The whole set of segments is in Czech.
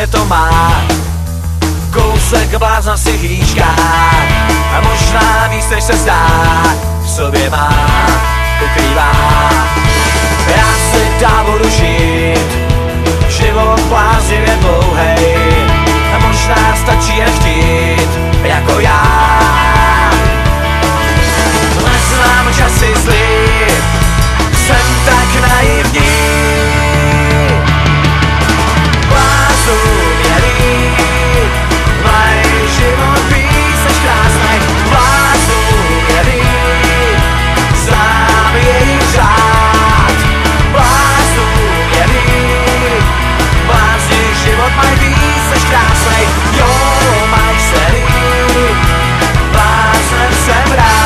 sobě to má kousek blázna si hýčka a možná víc než se zdá v sobě má, ukrývá. Já si dál budu žít, život bláznivě dlouhej a možná stačí jen chtít jako já. Neznám časy zlý, jsem tak naivní. Bláznu mělý, mají život víc než krásnej. Bláznu mělý, znám jejich řád. Bláznu mělý, blázni život mají víc než krásnej. Jo, mají celý, bláznem jsem rád.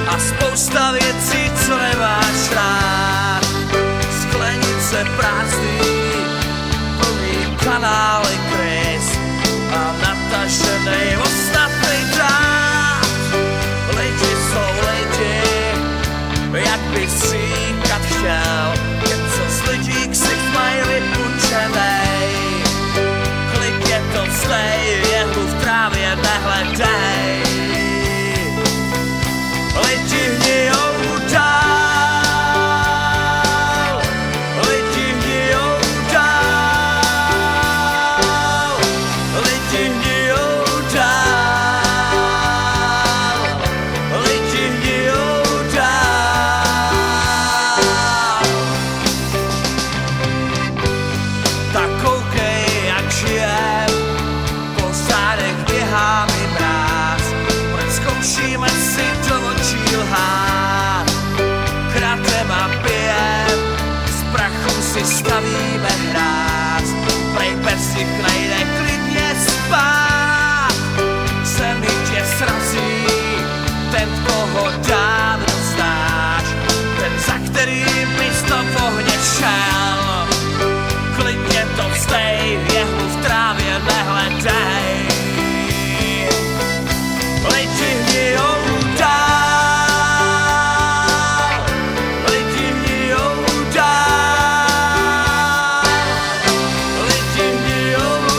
A spousta věcí, co nemáš rád. Sklenice prázdný, plný kanály krys a natažený ostatný drát. Lidi jsou lidi, jak bych říkat chtěl, jen co z lidí ksicht mají vypučenej. Klidně to vzdej, jehlu v trávě nehledej. Lidi hnijou dál, lidi hnijou dál, lidi hnijou dál, lidi hnijou dál. Tak koukej, jak žijem, po zádech běhá mi mráz, proč zkoušíme si do očí lhát. Kratem a pijem, z prachu si stavíme hráz, prej bez nich nejde klidně spát. Zemi tě srazí, ten koho dávno znáš, ten za kterým místo v ohně šel. Klidně to vzdej, jehlu v trávě nehledej. Lidi hnijou dál, lidi hnijou dál, lidi hnijou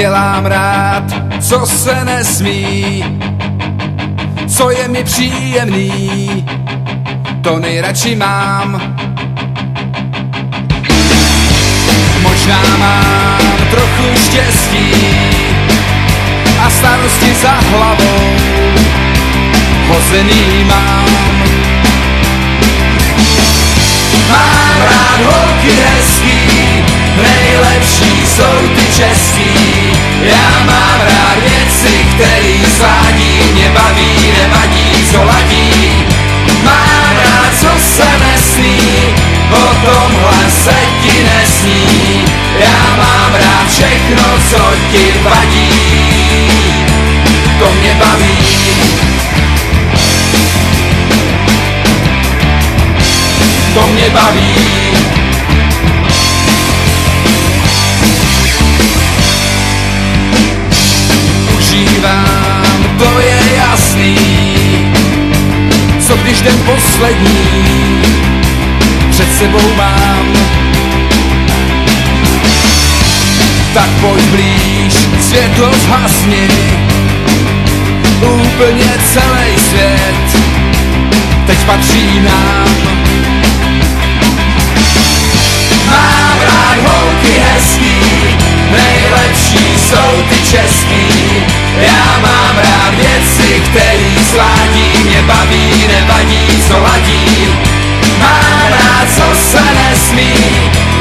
Dělám rád, co se nesmí, co je mi příjemný, to nejradši mám. Možná mám trochu štěstí a starosti za hlavou hozený mám. Mám rád holky hezký, nejlepší jsou ty český. Já mám rád věci, který sládí, mě baví, nevadí, co ladí. Mám rád, co se nesmí, o tomhle se ti nesní. Já mám rád všechno, co ti vadí, to mě baví. To mě baví. Užívám, to je jasný, co když den poslední před sebou mám. Tak pojď blíž, světlo zhasni, úplně celý svět teď patří nám. Mám rád holky hezký, nejlepší jsou ty český. Já mám rád věci, který sládí, mě baví, nevadí, co ladí. Mám rád, co se nesmí,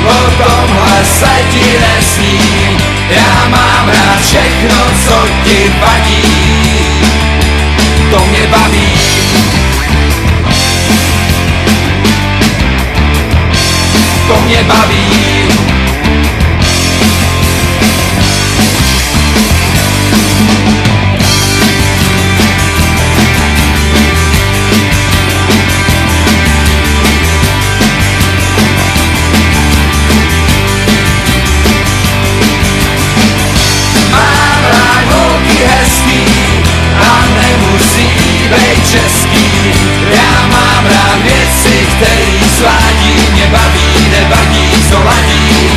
o tomhle se ti nesní. Já mám rád všechno, co ti vadí, to mě baví. To mě baví. Mám rád holky hezký a nemusí být český. Já mám rád věci, který sládí, mě baví, nevadí, co ladí.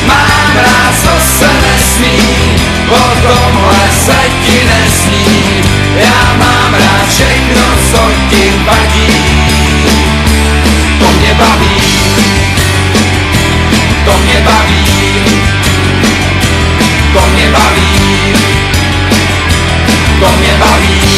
Mám rád, co se nesmí, o tomhle se ti nesní. Já mám rád všechno, co ti vadí, to mě baví. To mě baví. To mě baví. To mě baví.